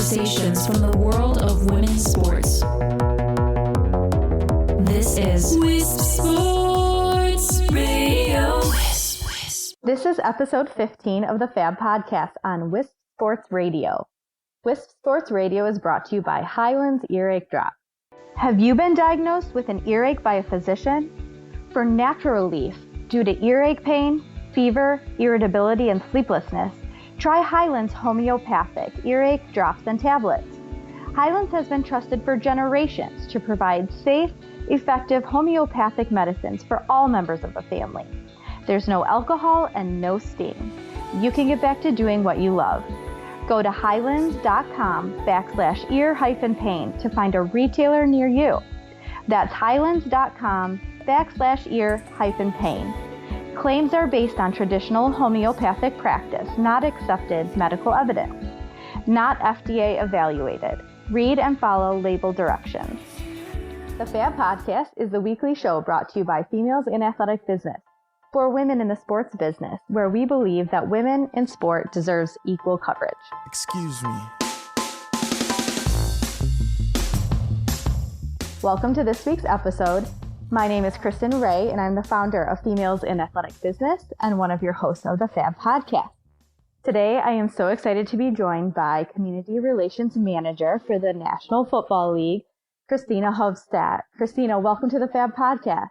conversations from the world of women's sports. This is Wisp Sports Radio. This is episode 15 of the FAB Podcast on Wisp Sports Radio. Wisp Sports Radio is brought to you by Highlands Earache Drop. Have you been diagnosed with an earache by a physician? For natural relief due to earache pain, fever, irritability, and sleeplessness, try Highlands Homeopathic Earache Drops and Tablets. Highlands has been trusted for generations to provide safe, effective homeopathic medicines for all members of the family. There's no alcohol and no sting. You can get back to doing what you love. Go to highlands.com/ear-pain to find a retailer near you. That's highlands.com/ear-pain. Claims are based on traditional homeopathic practice, not accepted medical evidence. Not FDA evaluated. Read and follow label directions. The FAB Podcast is the weekly show brought to you by Females in Athletic Business, for women in the sports business, where we believe that women in sport deserves equal coverage. Excuse me. Welcome to this week's episode. My name is Kristin Ray, and I'm the founder of Females in Athletic Business and one of your hosts of the FAB Podcast. Today, I am so excited to be joined by Community Relations Manager for the National Football League, Christina Hovestadt. Christina, welcome to the FAB Podcast.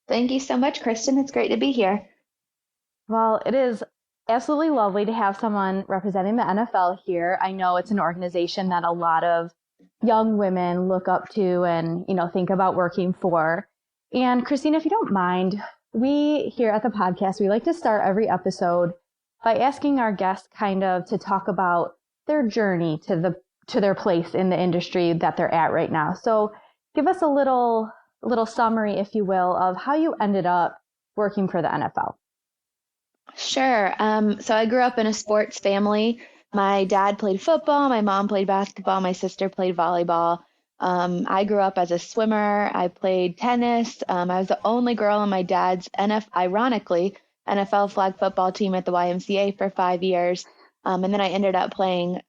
Thank you so much, Kristin. It's great to be here. Well, it is absolutely lovely to have someone representing the NFL here. I know it's an organization that a lot of young women look up to and, think about working for. And Christina, if you don't mind, we here at the podcast, we like to start every episode by asking our guests kind of to talk about their journey to their place in the industry that they're at right now. So give us a little summary, if you will, of how you ended up working for the NFL. Sure. So I grew up in a sports family. My dad played football, my mom played basketball, my sister played volleyball. I grew up as a swimmer. I played tennis. I was the only girl on my dad's NFL flag football team at the YMCA for 5 years. And then I ended up playing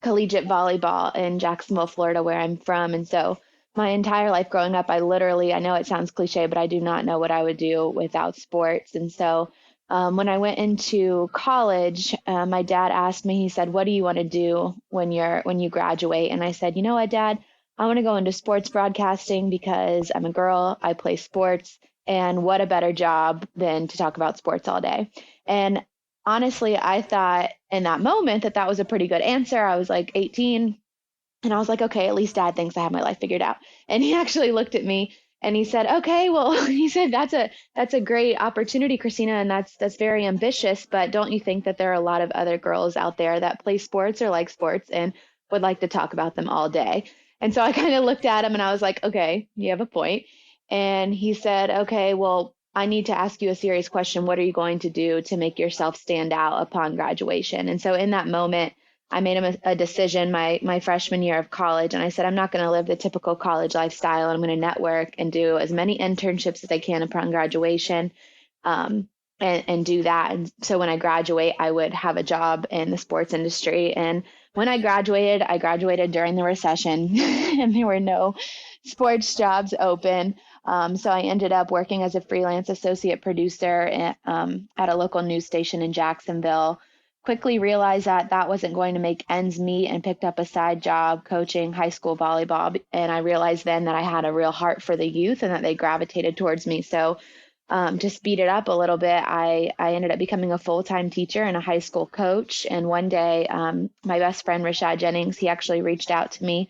collegiate volleyball in Jacksonville, Florida, where I'm from. And so my entire life growing up, I know it sounds cliche, but I do not know what I would do without sports. And so when I went into college, my dad asked me, he said, "What do you want to do when you graduate?" And I said, "You know what, Dad? I want to go into sports broadcasting because I'm a girl, I play sports, and what a better job than to talk about sports all day." And honestly, I thought in that moment that was a pretty good answer. I was like 18, and I was like, okay, at least Dad thinks I have my life figured out. And he actually looked at me and he said, "Okay, well," he said, that's a great opportunity, Christina, and that's very ambitious, but don't you think that there are a lot of other girls out there that play sports or like sports and would like to talk about them all day?" And so I kind of looked at him and I was like, okay, you have a point. And he said, "Okay, well, I need to ask you a serious question. What are you going to do to make yourself stand out upon graduation?" And so in that moment, I made a decision my freshman year of college. And I said, I'm not going to live the typical college lifestyle. I'm going to network and do as many internships as I can upon graduation and do that. And so when I graduate, I would have a job in the sports industry. And when I graduated during the recession and there were no sports jobs open. So I ended up working as a freelance associate producer at a local news station in Jacksonville. Quickly realized that wasn't going to make ends meet and picked up a side job coaching high school volleyball. And I realized then that I had a real heart for the youth and that they gravitated towards me. So to speed it up a little bit, I ended up becoming a full-time teacher and a high school coach. And one day, my best friend, Rashad Jennings, he actually reached out to me.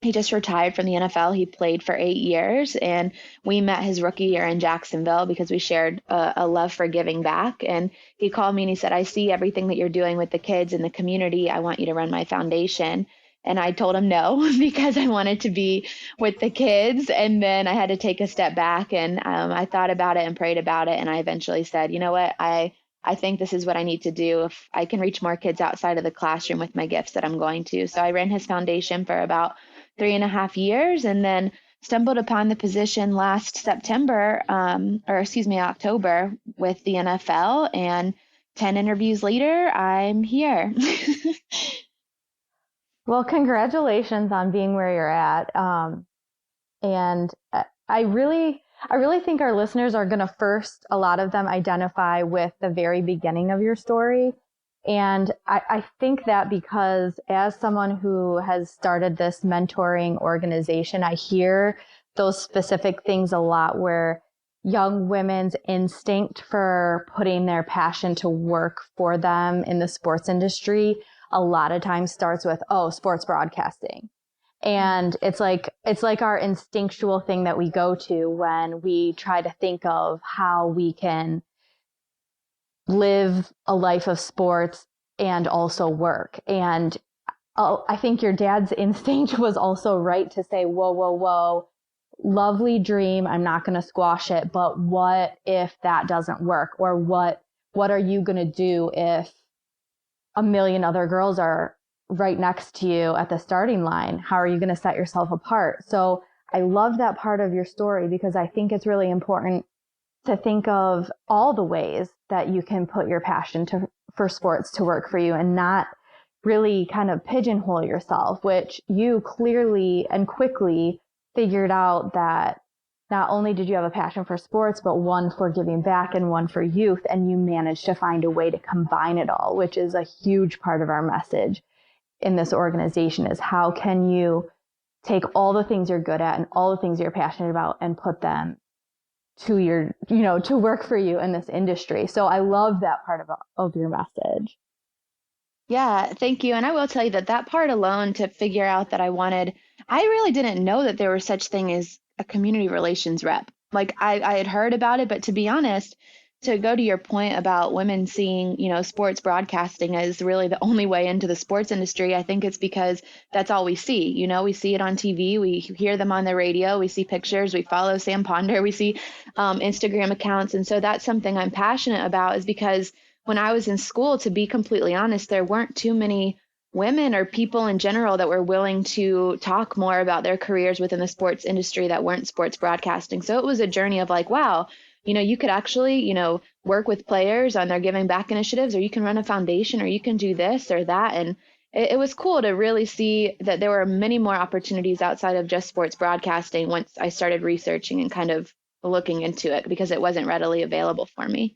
He just retired from the NFL. He played for 8 years, and we met his rookie year in Jacksonville because we shared a love for giving back. And he called me and he said, "I see everything that you're doing with the kids in the community. I want you to run my foundation." And I told him no because I wanted to be with the kids. And then I had to take a step back and I thought about it and prayed about it. And I eventually said, you know what, I think this is what I need to do. If I can reach more kids outside of the classroom with my gifts, that I'm going to. So I ran his foundation for about 3.5 years and then stumbled upon the position last October with the NFL, and 10 interviews later, I'm here. Well, congratulations on being where you're at. And I really think our listeners are going to first, a lot of them identify with the very beginning of your story. And I think that because as someone who has started this mentoring organization, I hear those specific things a lot where young women's instinct for putting their passion to work for them in the sports industry a lot of times starts with, oh, sports broadcasting. And it's like our instinctual thing that we go to when we try to think of how we can live a life of sports and also work. And I think your dad's instinct was also right to say, whoa, lovely dream. I'm not going to squash it. But what if that doesn't work? Or what are you going to do if a million other girls are right next to you at the starting line? How are you going to set yourself apart? So I love that part of your story because I think it's really important to think of all the ways that you can put your passion for sports to work for you and not really kind of pigeonhole yourself, which you clearly and quickly figured out that not only did you have a passion for sports, but one for giving back and one for youth. And you managed to find a way to combine it all, which is a huge part of our message in this organization is how can you take all the things you're good at and all the things you're passionate about and put them to to work for you in this industry. So I love that part of your message. Yeah, thank you. And I will tell you that part alone to figure out that I really didn't know that there was such thing as a community relations rep. Like I had heard about it, but to be honest, to go to your point about women seeing, sports broadcasting as really the only way into the sports industry, I think it's because that's all we see. We see it on TV, we hear them on the radio, we see pictures, we follow Sam Ponder, we see Instagram accounts. And so that's something I'm passionate about is because when I was in school, to be completely honest, there weren't too many women or people in general that were willing to talk more about their careers within the sports industry that weren't sports broadcasting. So it was a journey of like, wow, you could actually, work with players on their giving back initiatives, or you can run a foundation, or you can do this or that. And it was cool to really see that there were many more opportunities outside of just sports broadcasting once I started researching and kind of looking into it because it wasn't readily available for me.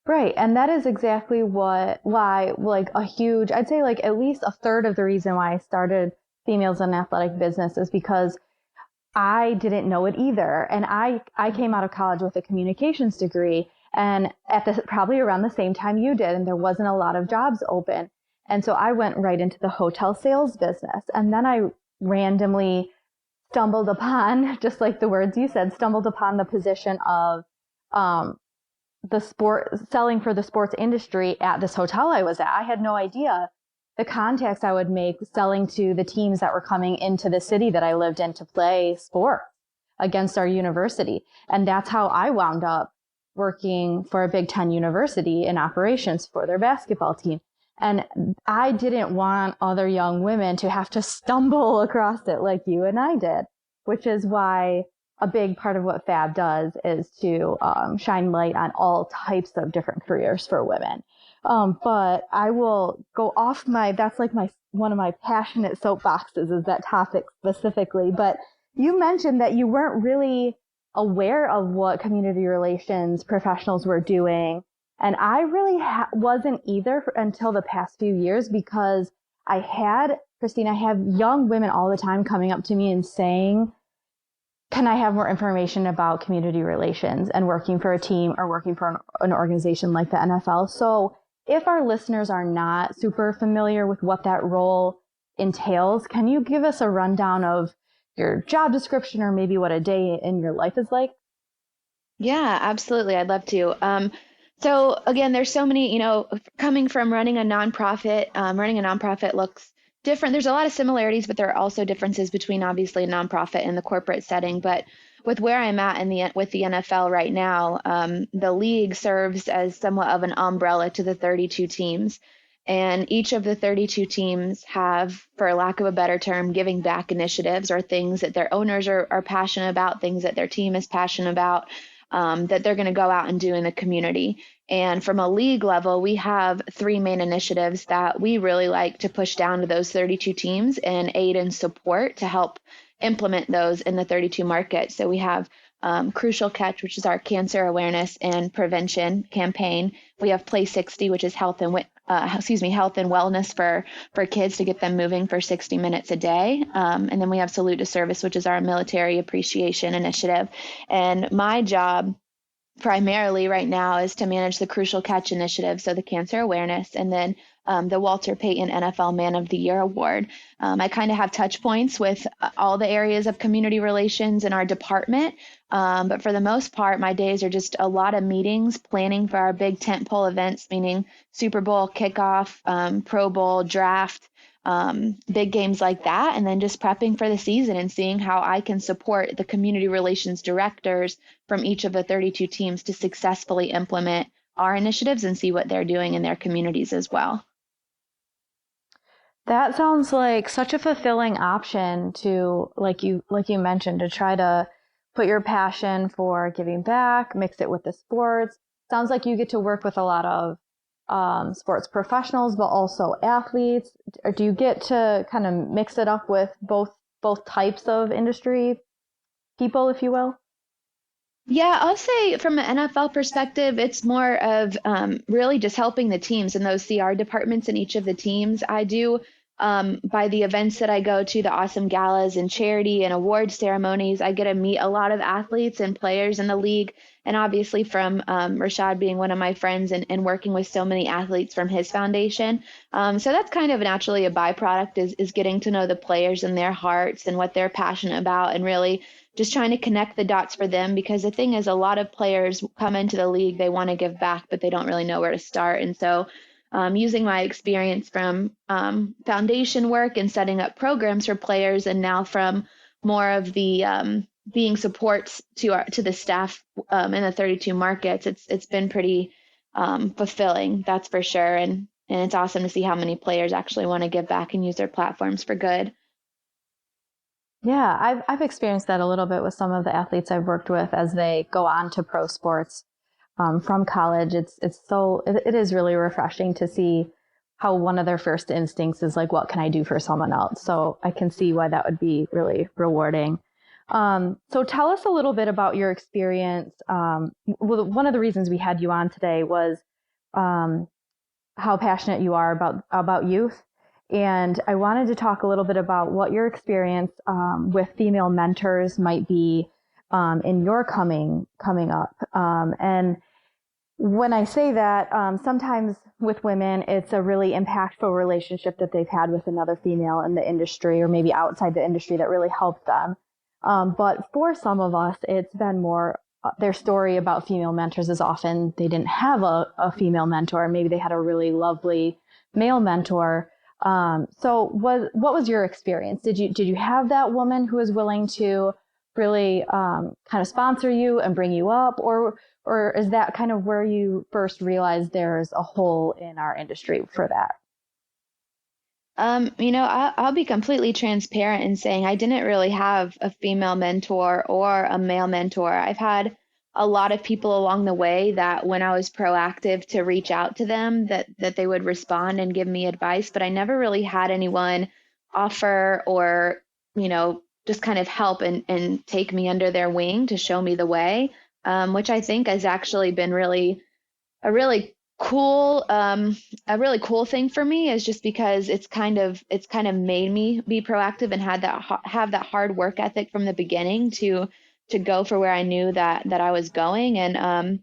Right. And that is exactly why like I'd say like at least a third of the reason why I started Females in Athletic Business is because I didn't know it either. And I came out of college with a communications degree and probably around the same time you did. And there wasn't a lot of jobs open. And so I went right into the hotel sales business. And then I randomly stumbled upon, just like the words you said, the position of, selling for the sports industry at this hotel I was at. I had no idea the contacts I would make selling to the teams that were coming into the city that I lived in to play sports against our university. And that's how I wound up working for a Big Ten university in operations for their basketball team. And I didn't want other young women to have to stumble across it like you and I did, which is why a big part of what FAB does is to shine light on all types of different careers for women. But I will go off that's like one of my passionate soapboxes is that topic specifically. But you mentioned that you weren't really aware of what community relations professionals were doing. And I really wasn't either until the past few years because Christine, I have young women all the time coming up to me and saying, can I have more information about community relations and working for a team or working for an organization like the NFL? So if our listeners are not super familiar with what that role entails, can you give us a rundown of your job description or maybe what a day in your life is like? Yeah, absolutely. I'd love to. So again, there's so many, coming from running a nonprofit looks different. There's a lot of similarities, but there are also differences between obviously a nonprofit and the corporate setting. But with where I'm at with the NFL right now, the league serves as somewhat of an umbrella to the 32 teams. And each of the 32 teams have, for lack of a better term, giving back initiatives or things that their owners are passionate about, things that their team is passionate about, that they're going to go out and do in the community. And from a league level, we have 3 main initiatives that we really like to push down to those 32 teams and aid and support to help implement those in the 32 markets. So we have Crucial Catch, which is our cancer awareness and prevention campaign. We have Play 60, which is health and wellness for kids to get them moving for 60 minutes a day. And then we have Salute to Service, which is our military appreciation initiative. And my job primarily right now is to manage the Crucial Catch initiative, so the cancer awareness, and then the Walter Payton NFL Man of the Year award. I kind of have touch points with all the areas of community relations in our department, but for the most part, my days are just a lot of meetings, planning for our big tentpole events, meaning Super Bowl kickoff, Pro Bowl, draft, big games like that, and then just prepping for the season and seeing how I can support the community relations directors from each of the 32 teams to successfully implement our initiatives and see what they're doing in their communities as well. That sounds like such a fulfilling option to, like you mentioned, to try to put your passion for giving back, mix it with the sports. Sounds like you get to work with a lot of sports professionals, but also athletes. Or do you get to kind of mix it up with both types of industry people, if you will? Yeah, I'll say from an NFL perspective, it's more of really just helping the teams and those CR departments in each of the teams. I do, by the events that I go to, the awesome galas and charity and award ceremonies, I get to meet a lot of athletes and players in the league. And obviously from Rashad being one of my friends and working with so many athletes from his foundation. So that's kind of naturally a byproduct is getting to know the players and their hearts and what they're passionate about, and really just trying to connect the dots for them, because the thing is, a lot of players come into the league, they want to give back, but they don't really know where to start. And so using my experience from foundation work and setting up programs for players, and now from more of the being supports to the staff in the 32 markets, it's been pretty fulfilling, that's for sure. And it's awesome to see how many players actually want to give back and use their platforms for good. Yeah, I've experienced that a little bit with some of the athletes I've worked with as they go on to pro sports from college. It is really refreshing to see how one of their first instincts is like, what can I do for someone else? So I can see why that would be really rewarding. So tell us a little bit about your experience. One of the reasons we had you on today was how passionate you are about youth. And I wanted to talk a little bit about what your experience with female mentors might be in your coming up. And when I say that, sometimes with women, it's a really impactful relationship that they've had with another female in the industry, or maybe outside the industry, that really helped them. But for some of us, it's been more their story about female mentors is often they didn't have a female mentor. Maybe they had a really lovely male mentor. So what was your experience? Did you have that woman who was willing to really kind of sponsor you and bring you up, or is that kind of where you first realized there's a hole in our industry for that? I'll be completely transparent in saying I didn't really have a female mentor or a male mentor. I've had a lot of people along the way that when I was proactive to reach out to them, that they would respond and give me advice, but I never really had anyone offer or, just kind of help and take me under their wing to show me the way, which I think has actually been a really cool thing for me, is just because it's kind of made me be proactive and have that hard work ethic from the beginning to go for where I knew that I was going. And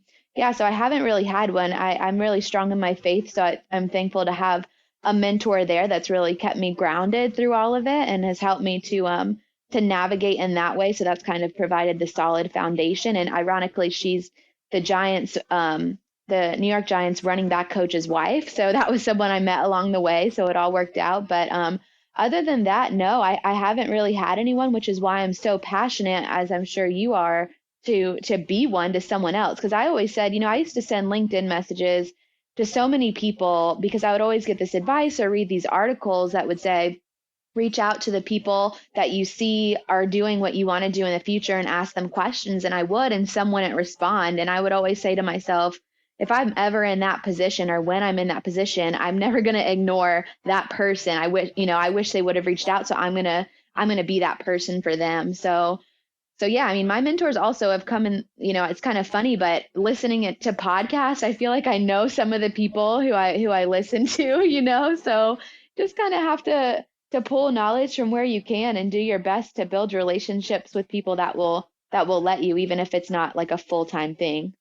so I haven't really had one. I'm really strong in my faith, so I'm thankful to have a mentor there that's really kept me grounded through all of it and has helped me to navigate in that way. So that's kind of provided the solid foundation. And ironically, she's the Giants, the New York Giants running back coach's wife. So that was someone I met along the way. So it all worked out. But other than that, no, I haven't really had anyone, which is why I'm so passionate, as I'm sure you are, to be one to someone else. Because I always said, I used to send LinkedIn messages to so many people because I would always get this advice or read these articles that would say, reach out to the people that you see are doing what you want to do in the future and ask them questions. And I would, and some wouldn't respond. And I would always say to myself, if I'm ever in that position, or when I'm in that position, I'm never going to ignore that person. I wish they would have reached out. So I'm going to be that person for them. So yeah, I mean, my mentors also have come in, it's kind of funny, but listening to podcasts, I feel like I know some of the people who I listen to, so just kind of have to pull knowledge from where you can and do your best to build relationships with people that will let you, even if it's not like a full-time thing.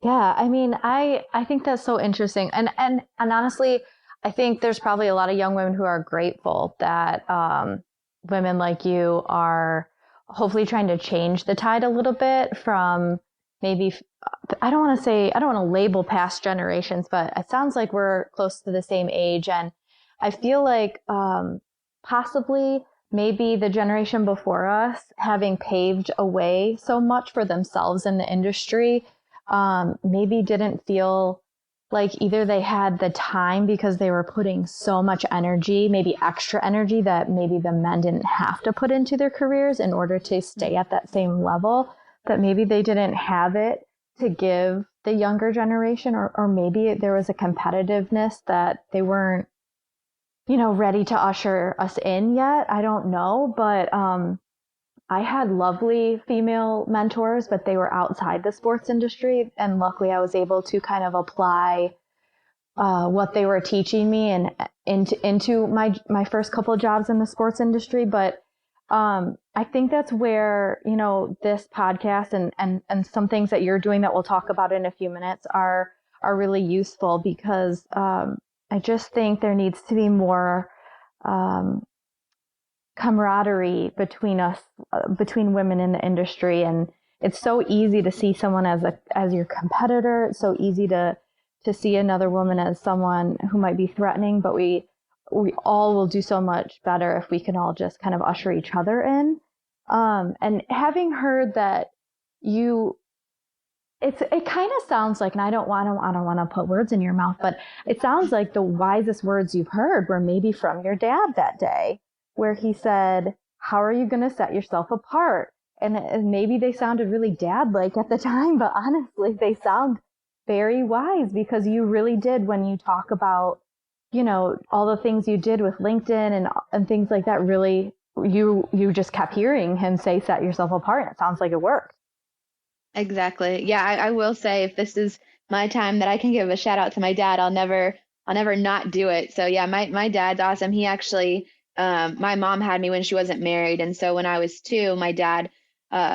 Yeah, I mean, I think that's so interesting. And honestly, I think there's probably a lot of young women who are grateful that women like you are hopefully trying to change the tide a little bit from maybe, I don't want to label past generations, but it sounds like we're close to the same age. And I feel like possibly maybe the generation before us, having paved a way so much for themselves in the industry, maybe didn't feel like either they had the time because they were putting so much energy, maybe extra energy that maybe the men didn't have to put into their careers in order to stay at that same level, that maybe they didn't have it to give the younger generation, or maybe there was a competitiveness that they weren't, ready to usher us in yet. I don't know, but I had lovely female mentors, but they were outside the sports industry. And luckily I was able to kind of apply what they were teaching me and into my first couple of jobs in the sports industry. But I think that's where, this podcast and some things that you're doing that we'll talk about in a few minutes are really useful, because I just think there needs to be more camaraderie between us, between women in the industry. And it's so easy to see someone as your competitor. It's so easy to see another woman as someone who might be threatening, but we all will do so much better if we can all just kind of usher each other in. And having heard that it kind of sounds like, and I don't want to put words in your mouth, but it sounds like the wisest words you've heard were maybe from your dad that day, where he said, how are you going to set yourself apart? And maybe they sounded really dad-like at the time, but honestly, they sound very wise, because you really did, when you talk about, all the things you did with LinkedIn and things like that, really, you just kept hearing him say, set yourself apart. And it sounds like it worked. Exactly. Yeah, I will say, if this is my time that I can give a shout out to my dad, I'll never not do it. So yeah, my dad's awesome. He actually, my mom had me when she wasn't married. And so when I was 2, my dad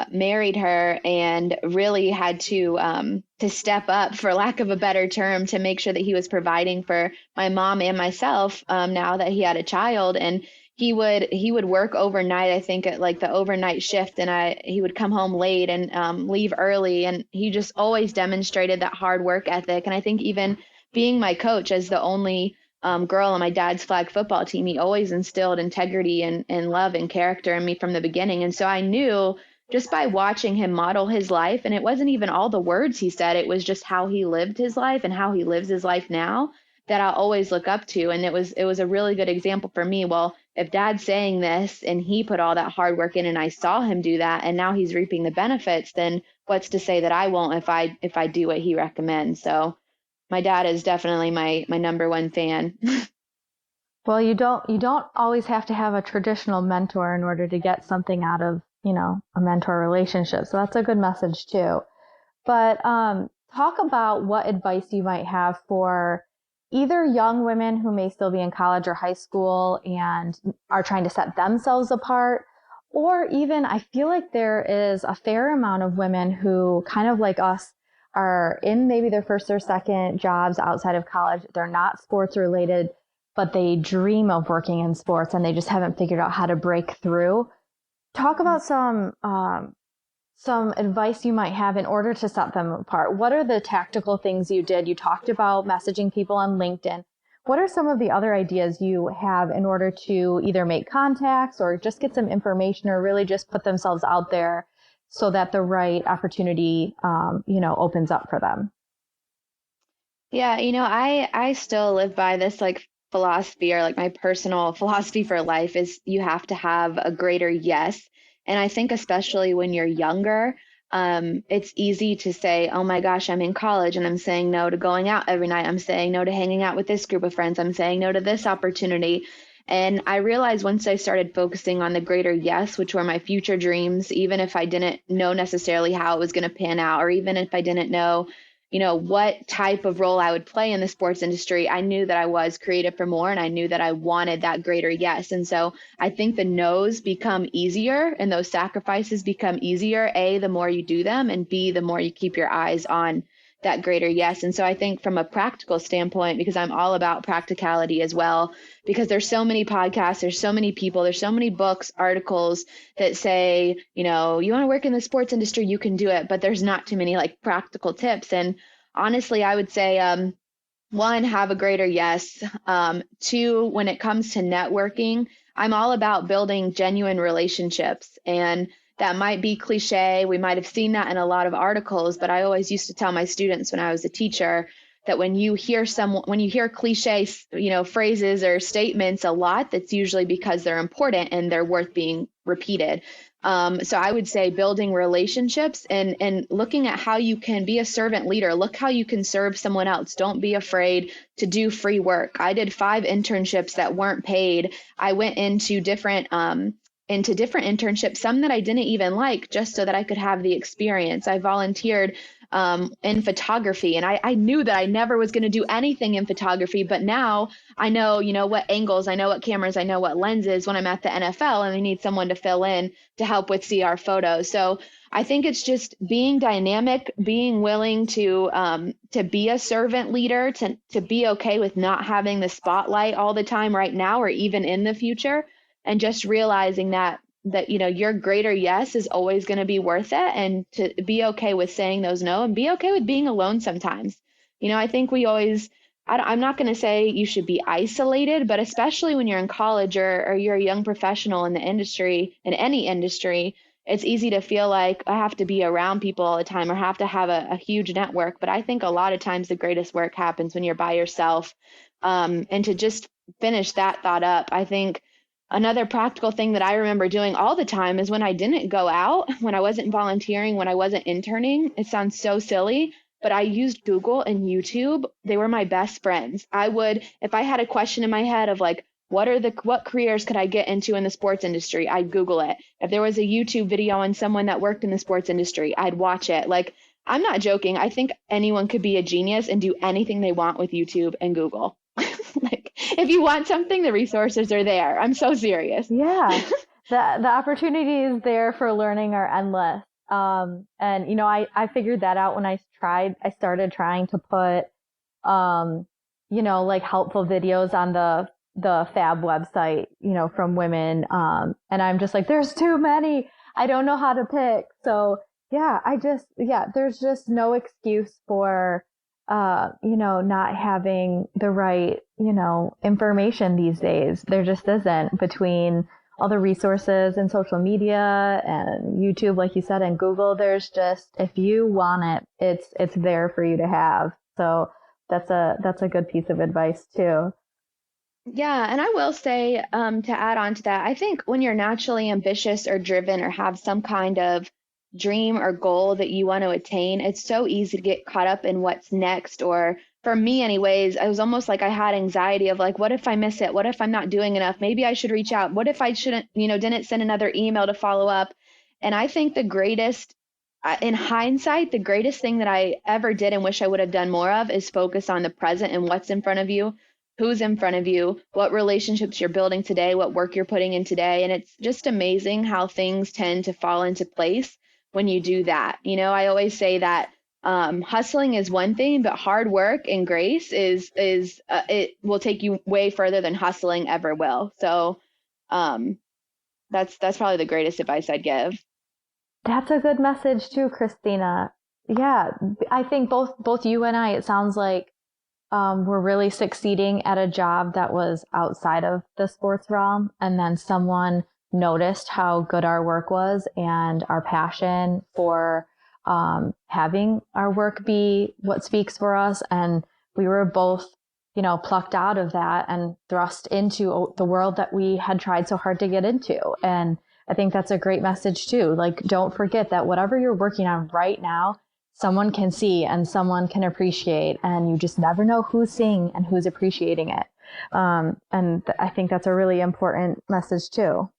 married her and really had to step up, for lack of a better term, to make sure that he was providing for my mom and myself, now that he had a child. And he would work overnight, I think, at like the overnight shift, and he would come home late and leave early. And he just always demonstrated that hard work ethic. And I think even being my coach as the only girl on my dad's flag football team, he always instilled integrity and love and character in me from the beginning. And so I knew, just by watching him model his life, and it wasn't even all the words he said, it was just how he lived his life and how he lives his life now, that I'll always look up to. And it was a really good example for me. Well, if dad's saying this and he put all that hard work in, and I saw him do that, and now he's reaping the benefits, then what's to say that I won't if I do what he recommends? So my dad is definitely my number one fan. Well, you don't always have to have a traditional mentor in order to get something out of, a mentor relationship. So that's a good message too. But talk about what advice you might have for either young women who may still be in college or high school and are trying to set themselves apart, or even, I feel like there is a fair amount of women who, kind of like us, are in maybe their first or second jobs outside of college. They're not sports related, but they dream of working in sports and they just haven't figured out how to break through. Talk about some advice you might have in order to set them apart. What are the tactical things you did? You talked about messaging people on LinkedIn. What are some of the other ideas you have in order to either make contacts or just get some information, or really just put themselves out there so that the right opportunity, opens up for them? Yeah, I still live by this like philosophy, or like my personal philosophy for life is, you have to have a greater yes. And I think especially when you're younger, it's easy to say, oh my gosh, I'm in college and I'm saying no to going out every night. I'm saying no to hanging out with this group of friends. I'm saying no to this opportunity. And I realized once I started focusing on the greater yes, which were my future dreams, even if I didn't know necessarily how it was going to pan out, or even if I didn't know, what type of role I would play in the sports industry, I knew that I was creative for more, and I knew that I wanted that greater yes. And so I think the no's become easier and those sacrifices become easier. A, the more you do them, and B, the more you keep your eyes on that greater yes. And so I think from a practical standpoint, because I'm all about practicality as well, because there's so many podcasts, there's so many people, there's so many books, articles that say, you want to work in the sports industry, you can do it, but there's not too many like practical tips. And honestly, I would say, one, have a greater yes. Two, when it comes to networking, I'm all about building genuine relationships. And that might be cliche. We might have seen that in a lot of articles, but I always used to tell my students when I was a teacher that when you hear cliche, phrases or statements a lot, that's usually because they're important and they're worth being repeated. So I would say building relationships and looking at how you can be a servant leader. Look how you can serve someone else. Don't be afraid to do free work. I did 5 internships that weren't paid. I went into different internships, some that I didn't even like, just so that I could have the experience. I volunteered in photography, and I knew that I never was going to do anything in photography, but now I know, what angles, I know what cameras, I know what lenses when I'm at the NFL and I need someone to fill in to help with CR photos. So I think it's just being dynamic, being willing to be a servant leader, to be okay with not having the spotlight all the time right now or even in the future. And just realizing that your greater yes is always going to be worth it, and to be okay with saying those no and be okay with being alone sometimes. I think I'm not going to say you should be isolated, but especially when you're in college or you're a young professional in the industry, in any industry, it's easy to feel like I have to be around people all the time or have to have a huge network. But I think a lot of times the greatest work happens when you're by yourself. And to just finish that thought up, I think another practical thing that I remember doing all the time is when I didn't go out, when I wasn't volunteering, when I wasn't interning. It sounds so silly, but I used Google and YouTube. They were my best friends. If I had a question in my head of like, what careers could I get into in the sports industry? I'd Google it. If there was a YouTube video on someone that worked in the sports industry, I'd watch it. Like, I'm not joking. I think anyone could be a genius and do anything they want with YouTube and Google. Like, if you want something, the resources are there. I'm so serious. Yeah. The opportunities there for learning are endless. And I figured that out when I started trying to put, like helpful videos on the FAB website, from women. And I'm just like, there's too many. I don't know how to pick. So yeah, there's just no excuse for, not having the right, information these days. There just isn't, between all the resources and social media and YouTube, like you said, and Google. There's just, if you want it, it's there for you to have. So that's a good piece of advice too. Yeah. And I will say, to add on to that, I think when you're naturally ambitious or driven or have some kind of dream or goal that you want to attain, it's so easy to get caught up in what's next. Or for me anyways, I was almost like I had anxiety of like, what if I miss it? What if I'm not doing enough? Maybe I should reach out. What if I didn't send another email to follow up? And I think in hindsight, the greatest thing that I ever did and wish I would have done more of is focus on the present and what's in front of you, who's in front of you, what relationships you're building today, what work you're putting in today. And it's just amazing how things tend to fall into place when you do that. I always say that hustling is one thing, but hard work and grace it will take you way further than hustling ever will. So that's probably the greatest advice I'd give. That's a good message too, Christina. Yeah, I think both you and I, it sounds like we're really succeeding at a job that was outside of the sports realm, and then someone noticed how good our work was and our passion for having our work be what speaks for us. And we were both, plucked out of that and thrust into the world that we had tried so hard to get into. And I think that's a great message too. Like, don't forget that whatever you're working on right now, someone can see and someone can appreciate, and you just never know who's seeing and who's appreciating it. I think that's a really important message too.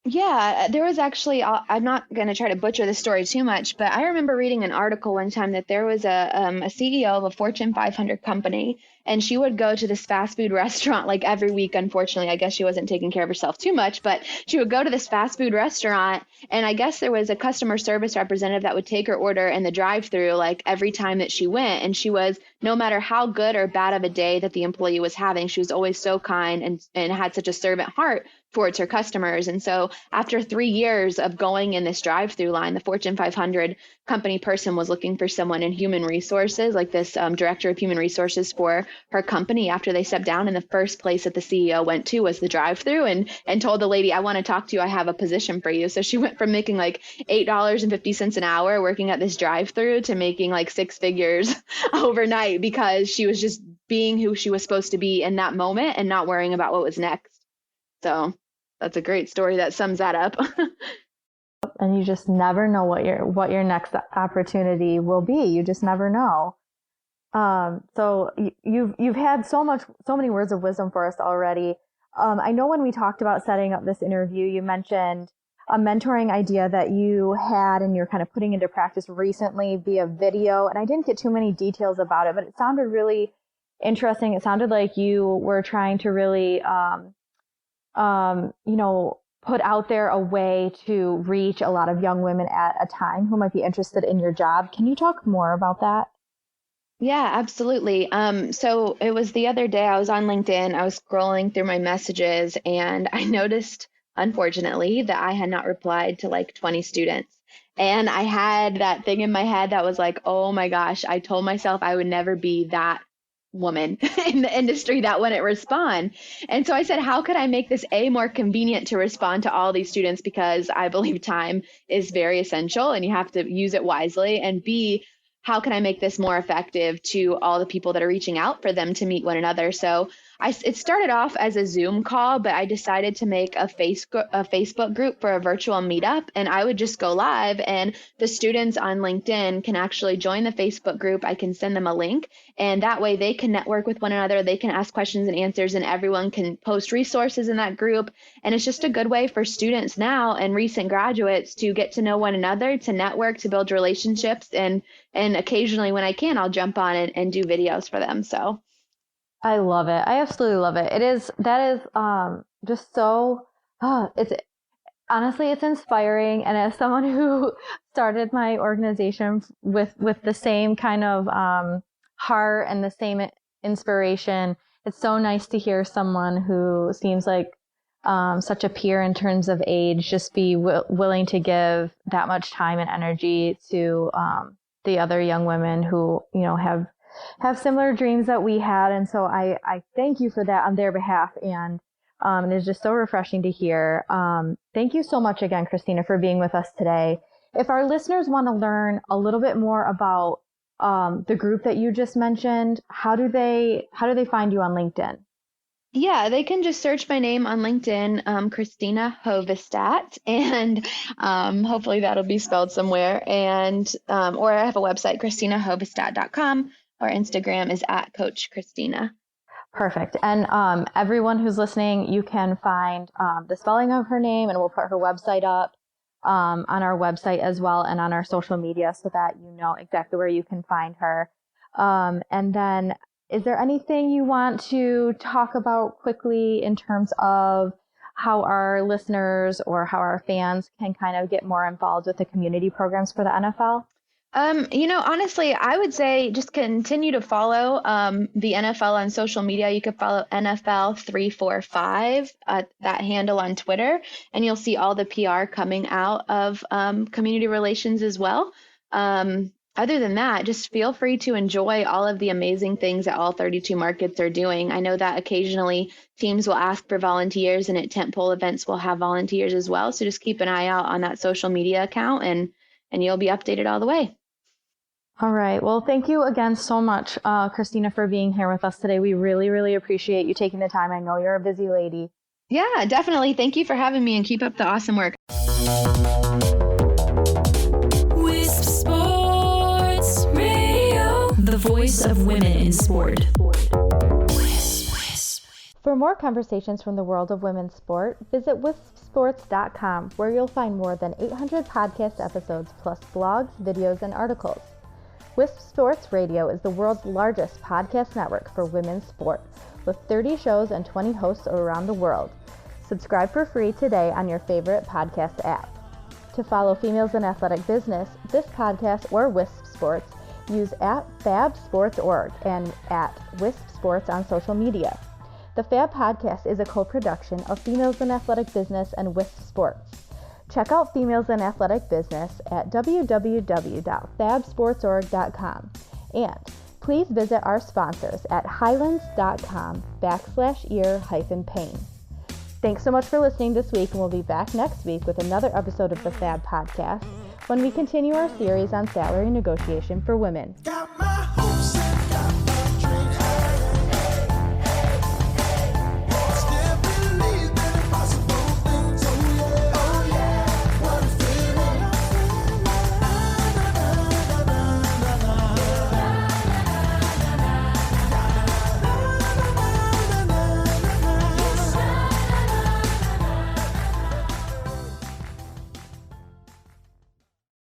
Yeah, there was actually, I'm not going to try to butcher the story too much, but I remember reading an article one time that there was a CEO of a Fortune 500 company, and she would go to this fast food restaurant like every week. Unfortunately, I guess she wasn't taking care of herself too much, but she would go to this fast food restaurant, and I guess there was a customer service representative that would take her order in the drive-through like every time that she went. And she was, no matter how good or bad of a day that the employee was having, she was always so kind and had such a servant heart towards her customers. And so after 3 years of going in this drive-through line, the Fortune 500 company person was looking for someone in human resources, like this director of human resources for her company, after they stepped down. And the first place that the CEO went to was the drive-through and told the lady, I want to talk to you. I have a position for you. So she went from making like $8.50 an hour working at this drive-through to making like six figures overnight, because she was just being who she was supposed to be in that moment and not worrying about what was next. So that's a great story that sums that up. And you just never know what your next opportunity will be. You just never know. So you've had so many words of wisdom for us already. I know when we talked about setting up this interview, you mentioned a mentoring idea that you had and you're kind of putting into practice recently via video. And I didn't get too many details about it, but it sounded really interesting. It sounded like you were trying to really, put out there a way to reach a lot of young women at a time who might be interested in your job. Can you talk more about that? Yeah, absolutely. So it was the other day I was on LinkedIn, I was scrolling through my messages, and I noticed, unfortunately, that I had not replied to like 20 students. And I had that thing in my head that was like, oh my gosh, I told myself I would never be that woman in the industry that wouldn't respond. And so I said, how could I make this more convenient to respond to all these students? Because I believe time is very essential and you have to use it wisely. And B, how can I make this more effective to all the people that are reaching out for them to meet one another? So it started off as a Zoom call, but I decided to make a Facebook group for a virtual meetup, and I would just go live, and the students on LinkedIn can actually join the Facebook group. I can send them a link, and that way they can network with one another. They can ask questions and answers, and everyone can post resources in that group. And it's just a good way for students now and recent graduates to get to know one another, to network, to build relationships, and occasionally when I can, I'll jump on and do videos for them. So I love it. I absolutely love it. That is just so, it's honestly, it's inspiring. And as someone who started my organization with the same kind of heart and the same inspiration, it's so nice to hear someone who seems like such a peer in terms of age just be willing to give that much time and energy to the other young women who, have similar dreams that we had. And so I thank you for that on their behalf. And it's just so refreshing to hear. Thank you so much again, Christina, for being with us today. If our listeners want to learn a little bit more about the group that you just mentioned, how do they find you on LinkedIn? Yeah, they can just search my name on LinkedIn, Christina Hovestadt, and hopefully that'll be spelled somewhere. And or I have a website, ChristinaHovestadt.com, or Instagram is @CoachChristina. Perfect. And everyone who's listening, you can find the spelling of her name, and we'll put her website up on our website as well, and on our social media, so that you know exactly where you can find her. And then, is there anything you want to talk about quickly in terms of how our listeners or how our fans can kind of get more involved with the community programs for the NFL? Honestly, I would say just continue to follow the NFL on social media. You could follow NFL345, that handle on Twitter, and you'll see all the PR coming out of community relations as well. Other than that, just feel free to enjoy all of the amazing things that all 32 markets are doing. I know that occasionally teams will ask for volunteers, and at tentpole events we'll have volunteers as well. So just keep an eye out on that social media account, and you'll be updated all the way. All right. Well, thank you again so much, Christina, for being here with us today. We really, really appreciate you taking the time. I know you're a busy lady. Yeah, definitely. Thank you for having me and keep up the awesome work. Wisp Sports Radio, the voice of women in sport. For more conversations from the world of women's sport, visit wispsports.com, where you'll find more than 800 podcast episodes plus blogs, videos, and articles. Wisp Sports Radio is the world's largest podcast network for women's sport, with 30 shows and 20 hosts around the world. Subscribe for free today on your favorite podcast app. To follow Females in Athletic Business, this podcast, or Wisp Sports, use @FAB Sports.org and @Wisp Sports on social media. The FAB Podcast is a co-production of Females in Athletic Business and Wisp Sports. Check out Females in Athletic Business at www.fabsportsorg.com. And please visit our sponsors at highlands.com/ear-pain. Thanks so much for listening this week, and we'll be back next week with another episode of the FAB Podcast when we continue our series on salary negotiation for women. Got my